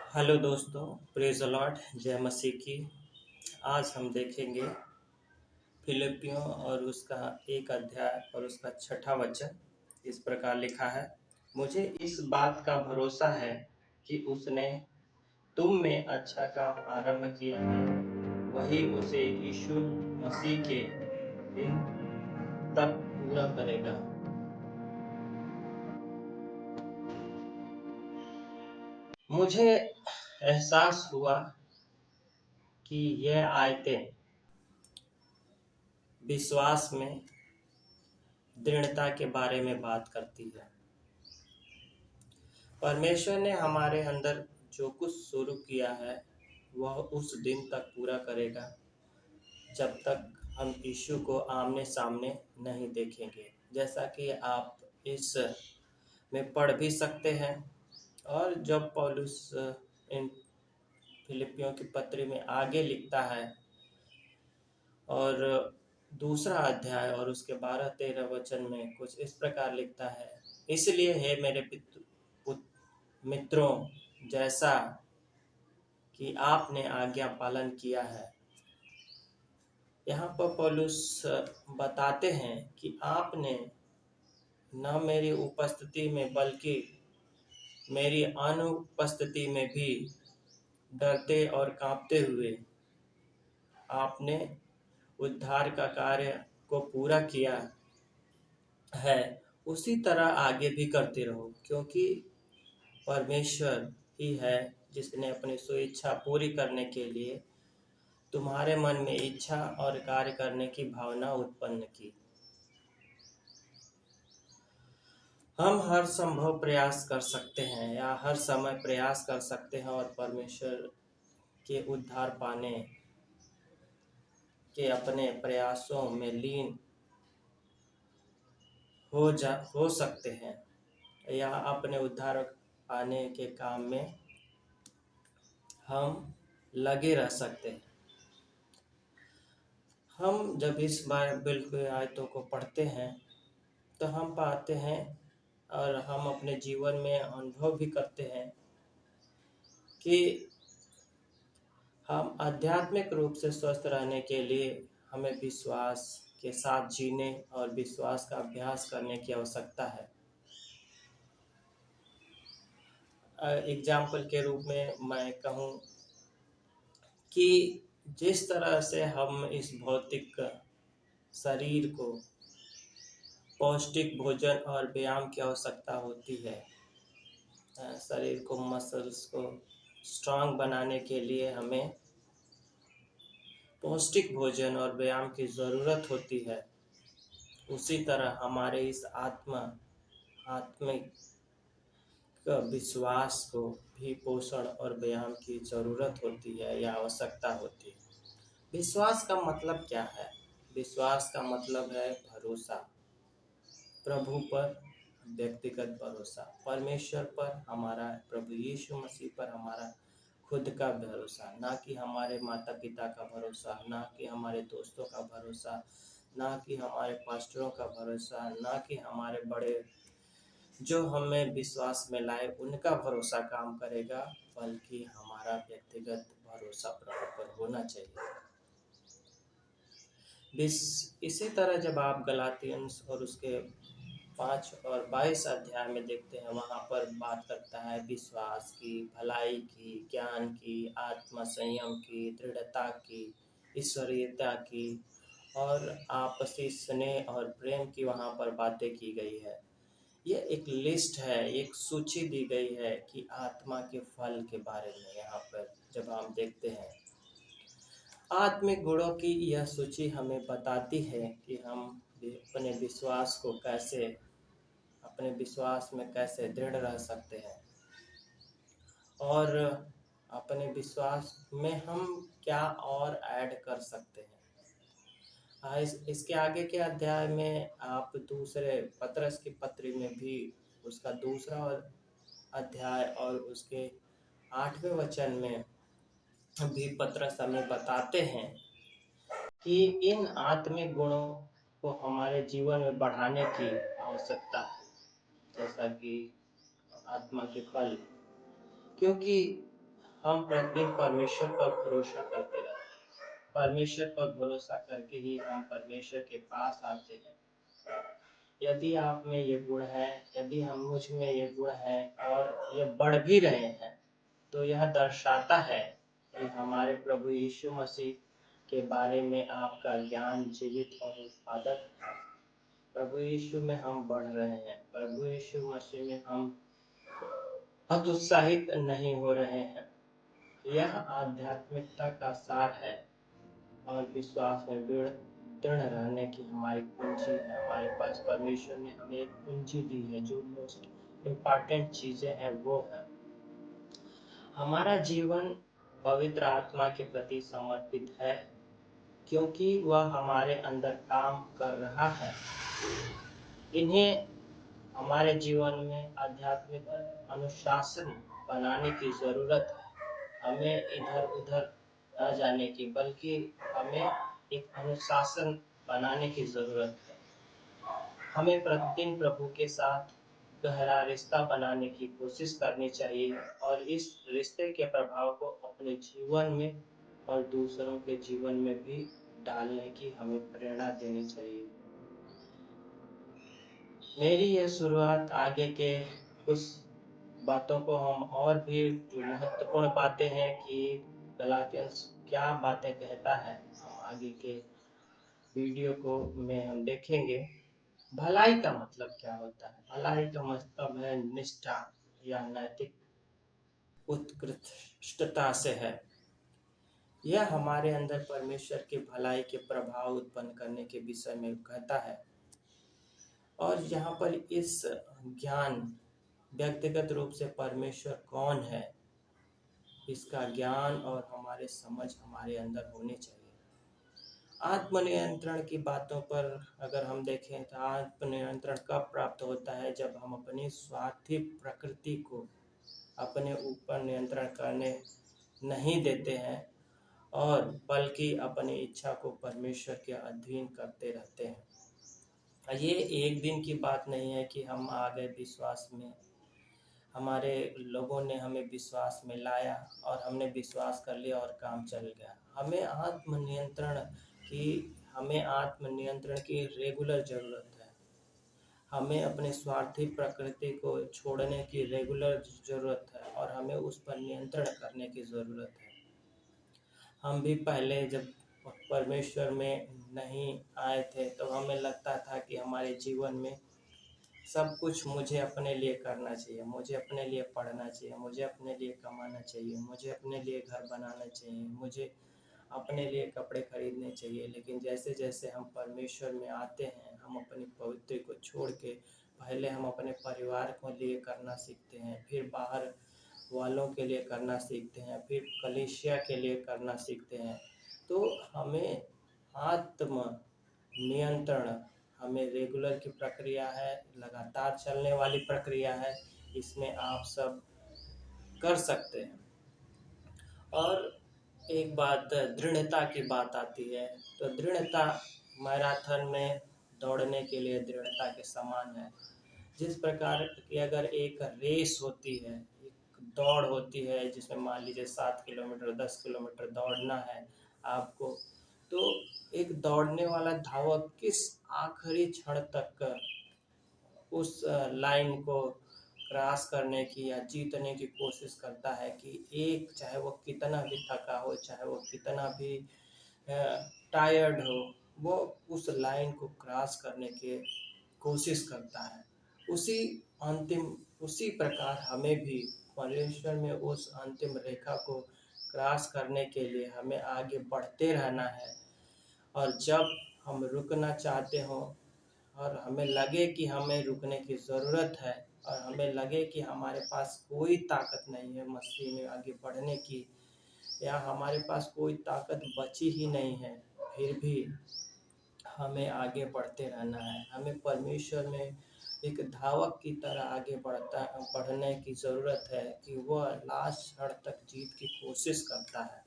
Hello दोस्तों, praise the Lord, जय मसीह की। आज हम देखेंगे फिलिपियों और उसका एक अध्याय और उसका छठा वचन। इस प्रकार लिखा है, मुझे इस बात का भरोसा है कि उसने तुम में अच्छा काम आरंभ किया है, वही उसे यीशु मसीह के दिन तक पूरा करेगा। मुझे एहसास हुआ कि यह आयतें विश्वास में दृढ़ता के बारे में बात करती है। परमेश्वर ने हमारे अंदर जो कुछ शुरू किया है वह उस दिन तक पूरा करेगा जब तक हम यीशु को आमने सामने नहीं देखेंगे। जैसा कि आप इस में पढ़ भी सकते हैं। और जब पौलुस इन फिलिपियों की पत्री में आगे लिखता है और दूसरा अध्याय और उसके 12-13 वचन में कुछ इस प्रकार लिखता है, इसलिए हे मेरे मित्रों, जैसा कि आपने आज्ञा पालन किया है। यहाँ पर पौलुस बताते हैं कि आपने न मेरी उपस्थिति में बल्कि मेरी अनुपस्थिति में भी डरते और कांपते हुए आपने उद्धार का कार्य को पूरा किया है। उसी तरह आगे भी करते रहो, क्योंकि परमेश्वर ही है जिसने अपनी स्वेच्छा पूरी करने के लिए तुम्हारे मन में इच्छा और कार्य करने की भावना उत्पन्न की। हम हर संभव प्रयास कर सकते हैं या हर समय प्रयास कर सकते हैं और परमेश्वर के उद्धार पाने के अपने प्रयासों में लीन हो सकते हैं या अपने उद्धार पाने के काम में हम लगे रह सकते हैं। हम जब इस बाइबल की आयतों को पढ़ते हैं तो हम पाते हैं और हम अपने जीवन में अनुभव भी करते हैं कि हम आध्यात्मिक रूप से स्वस्थ रहने के लिए हमें विश्वास के साथ जीने और विश्वास का अभ्यास करने की आवश्यकता है। एग्जाम्पल के रूप में मैं कहूँ कि जिस तरह से हम इस भौतिक शरीर को पौष्टिक भोजन और व्यायाम की आवश्यकता होती है, शरीर को मसल्स को स्ट्रांग बनाने के लिए हमें पौष्टिक भोजन और व्यायाम की ज़रूरत होती है, उसी तरह हमारे इस आत्मिक विश्वास को भी पोषण और व्यायाम की ज़रूरत होती है या आवश्यकता होती है। विश्वास का मतलब क्या है? विश्वास का मतलब है भरोसा, प्रभु पर व्यक्तिगत भरोसा, परमेश्वर पर हमारा, प्रभु यीशु मसीह पर हमारा खुद का भरोसा, ना कि हमारे माता पिता का भरोसा, ना कि हमारे दोस्तों का भरोसा, ना कि हमारे पास्टरों का भरोसा, ना कि हमारे बड़े जो हमें विश्वास में लाए उनका भरोसा काम करेगा, बल्कि हमारा व्यक्तिगत भरोसा प्रभु पर होना चाहिए। इसी तरह जब आप गलातियंस और उसके 5 और 22 अध्याय में देखते हैं, वहाँ पर बात करता है विश्वास की, भलाई की, ज्ञान की, आत्म संयम की, दृढ़ता की, ईश्वरीयता की और आपसी स्नेह और प्रेम की वहाँ पर बातें की गई है। ये एक लिस्ट है, एक सूची दी गई है कि आत्मा के फल के बारे में। यहाँ पर जब हम देखते हैं आत्मिक गुणों की यह सूची हमें बताती है कि हम अपने विश्वास को कैसे, अपने विश्वास में कैसे दृढ़ रह सकते हैं और अपने विश्वास में हम क्या और ऐड कर सकते हैं। इसके आगे के अध्याय में आप दूसरे पतरस की पत्री में भी उसका दूसरा अध्याय और उसके 8वें वचन में भी पतरस हमें बताते हैं कि इन आत्मिक गुणों को हमारे जीवन में बढ़ाने की आवश्यकता है, जैसा कि आत्मा के फल, क्योंकि हम प्रतिदिन परमेश्वर पर भरोसा करते रहते हैं। परमेश्वर पर भरोसा करके ही हम परमेश्वर के पास आते हैं। यदि आप में ये गुण है, यदि हम मुझ में ये गुण है और ये बढ़ भी रहे हैं, तो यह दर्शाता है कि हमारे प्रभु यीशु मसीह के बारे में आपका ज्ञान जीवित और उत्पादक है। प्रभु यीशु में हम बढ़ रहे हैं, प्रभु यीशु मसीह में हम हतोत्साहित नहीं हो रहे हैं। यह आध्यात्मिकता का सार है और विश्वास में दृढ़ रहने की हमारी कुंजी है। हमारे पास परमेश्वर ने हमें एक कुंजी दी है, जो मोस्ट इम्पॉर्टेंट चीजें हैं वो है हमारा जीवन पवित्र आत्मा के प्रति समर्पित है, क्योंकि वह हमारे अंदर काम कर रहा है। इन्हें हमारे जीवन में आध्यात्मिक अनुशासन बनाने की जरूरत है। हमें इधर उधर न जाने की, बल्कि हमें एक अनुशासन बनाने की जरूरत है। हमें प्रतिदिन प्रभु के साथ गहरा रिश्ता बनाने की कोशिश करनी चाहिए और इस रिश्ते के प्रभाव को अपने जीवन में और दूसरों के जीवन में भी डालने की हमें प्रेरणा देनी चाहिए। मेरी ये शुरुआत आगे के कुछ बातों को हम और भी महत्वपूर्ण पाते हैं कि गलातियंस क्या बातें कहता है, हम आगे के वीडियो को में हम देखेंगे। भलाई का मतलब क्या होता है? भलाई का मतलब है निष्ठा या नैतिक उत्कृष्टता से है। यह हमारे अंदर परमेश्वर के भलाई के प्रभाव उत्पन्न करने के विषय में कहता है। और यहाँ पर इस ज्ञान, व्यक्तिगत रूप से परमेश्वर कौन है, इसका ज्ञान और हमारे समझ हमारे अंदर होनी चाहिए। आत्मनियंत्रण की बातों पर अगर हम देखें तो आत्मनियंत्रण कब प्राप्त होता है? जब हम अपनी स्वार्थी प्रकृति को अपने ऊपर नियंत्रण करने नहीं देते हैं और बल्कि अपनी इच्छा को परमेश्वर के अधीन करते रहते हैं। ये एक दिन की बात नहीं है कि हम आ गए विश्वास में, हमारे लोगों ने हमें विश्वास में लाया और हमने विश्वास कर लिया और काम चल गया। हमें आत्मनियंत्रण की रेगुलर ज़रूरत है। हमें अपने स्वार्थी प्रकृति को छोड़ने की रेगुलर ज़रूरत है और हमें उस पर नियंत्रण करने की ज़रूरत है। हम भी पहले जब परमेश्वर में नहीं आए थे तो हमें लगता था कि हमारे जीवन में सब कुछ मुझे अपने लिए करना चाहिए, मुझे अपने लिए पढ़ना चाहिए, मुझे अपने लिए कमाना चाहिए, मुझे अपने लिए घर बनाना चाहिए, मुझे अपने लिए कपड़े खरीदने चाहिए। लेकिन जैसे जैसे हम परमेश्वर में आते हैं, हम अपनी पवित्रता को छोड़ के पहले हम अपने परिवार को लिए करना सीखते हैं, फिर बाहर वालों के लिए करना सीखते हैं, फिर कलीसिया के लिए करना सीखते हैं। तो हमें आत्म नियंत्रण हमें रेगुलर की प्रक्रिया है, लगातार चलने वाली प्रक्रिया है। इसमें आप सब कर सकते हैं। और एक बात दृढ़ता की बात आती है, तो दृढ़ता मैराथन में दौड़ने के लिए दृढ़ता के समान है। जिस प्रकार की अगर एक रेस होती है, एक दौड़ होती है जिसमें मान लीजिए 7 किलोमीटर 10 किलोमीटर दौड़ना है आपको, तो एक दौड़ने वाला धावक किस आखिरी क्षण तक उस लाइन को क्रॉस करने की या जीतने की कोशिश करता है कि एक, चाहे वो कितना भी थका हो, चाहे वो कितना भी टायर्ड हो, वो उस लाइन को क्रॉस करने की कोशिश करता है। उसी प्रकार हमें भी परमेश्वर में उस अंतिम रेखा को क्रॉस करने के लिए हमें आगे बढ़ते रहना है। और जब हम रुकना चाहते हो और हमें लगे कि हमें रुकने की ज़रूरत है और हमें लगे कि हमारे पास कोई ताकत नहीं है मसीह में आगे बढ़ने की, या हमारे पास कोई ताकत बची ही नहीं है, फिर भी हमें आगे बढ़ते रहना है। हमें परमेश्वर में एक धावक की तरह आगे बढ़ने की ज़रूरत है कि वह लास्ट क्षण तक जीत की कोशिश करता है।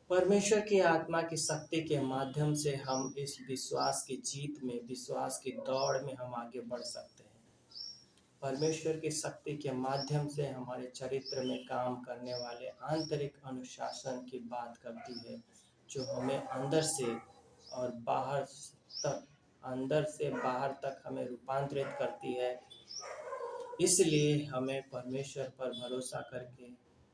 परमेश्वर की आत्मा की शक्ति के माध्यम से हम इस विश्वास की जीत में, विश्वास की दौड़ में हम आगे बढ़ सकते हैं। परमेश्वर की शक्ति के माध्यम से हमारे चरित्र में काम करने वाले आंतरिक अनुशासन की बात करती है, जो हमें अंदर से और बाहर तक, अंदर से बाहर तक हमें रूपांतरित करती है। इसलिए हमें परमेश्वर पर भरोसा करके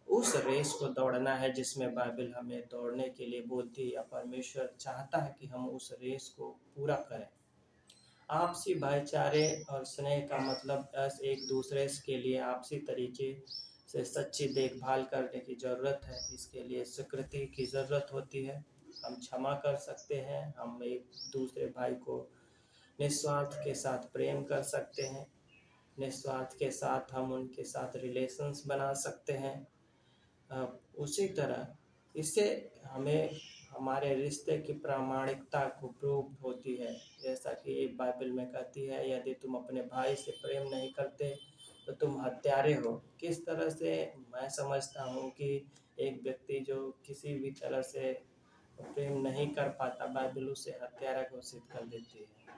उस रेस को दौड़ना है जिसमें बाइबल हमें दौड़ने के लिए बोलती है, या परमेश्वर चाहता है कि हम उस रेस को पूरा करें। आपसी भाईचारे और स्नेह का मतलब बस एक दूसरे के लिए आपसी तरीके से सच्ची देखभाल करने की ज़रूरत है। इसके लिए स्वीकृति की ज़रूरत होती है। हम क्षमा कर सकते हैं, हम एक दूसरे भाई को निस्वार्थ के साथ प्रेम कर सकते हैं, निस्वार्थ के साथ हम उनके साथ रिलेशंस बना सकते हैं। उसी तरह इससे हमें हमारे रिश्ते की प्रामाणिकता को प्रूव होती है। जैसा कि बाइबल में कहती है, यदि तुम अपने भाई से प्रेम नहीं करते तो तुम हत्यारे हो। किस तरह से मैं समझता हूँ कि एक व्यक्ति जो किसी भी तरह से प्रेम नहीं कर पाता, बाइबल उसे हत्यारा घोषित कर देती है।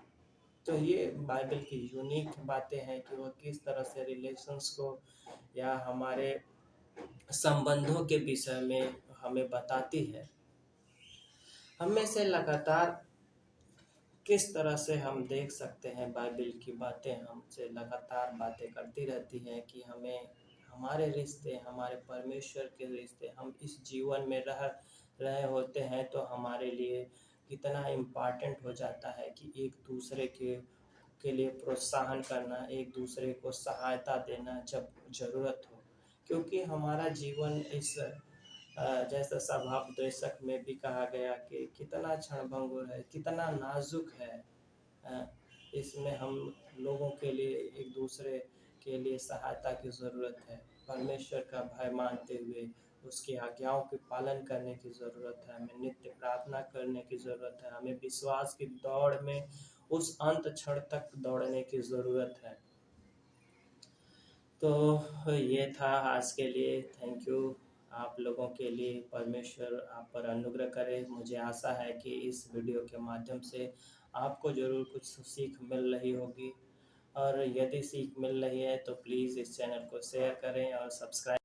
तो ये बाइबल की यूनिक बातें हैं कि वह किस तरह से रिलेशंस को या हमारे संबंधों के विषय में हमें बताती है। हमें से लगातार किस तरह से हम देख सकते हैं, बाइबल की बातें हमसे लगातार बातें करती रहती हैं कि हमें हमारे रिश्ते, हमारे परमेश्वर के रिश्ते, हम इस जीवन में रह रहे होते हैं तो हमारे लिए कितना इम्पॉर्टेंट हो जाता है कि एक दूसरे के लिए प्रोत्साहन करना, एक दूसरे को सहायता देना जब ज़रूरत हो। क्योंकि हमारा जीवन इस जैसा स्वभावदर्शक में भी कहा गया कि कितना क्षणभंगुर है, कितना नाजुक है। अ, इसमें हम लोगों के लिए एक दूसरे के लिए सहायता की ज़रूरत है। परमेश्वर का भय मानते हुए उसकी आज्ञाओं के पालन करने की ज़रूरत है। हमें नित्य प्रार्थना करने की ज़रूरत है। हमें विश्वास की दौड़ में उस अंत क्षण तक दौड़ने की ज़रूरत है। तो ये था आज के लिए। थैंक यू आप लोगों के लिए। परमेश्वर आप पर अनुग्रह करे। मुझे आशा है कि इस वीडियो के माध्यम से आपको ज़रूर कुछ सीख मिल रही होगी, और यदि सीख मिल रही है तो प्लीज़ इस चैनल को शेयर करें और सब्सक्राइब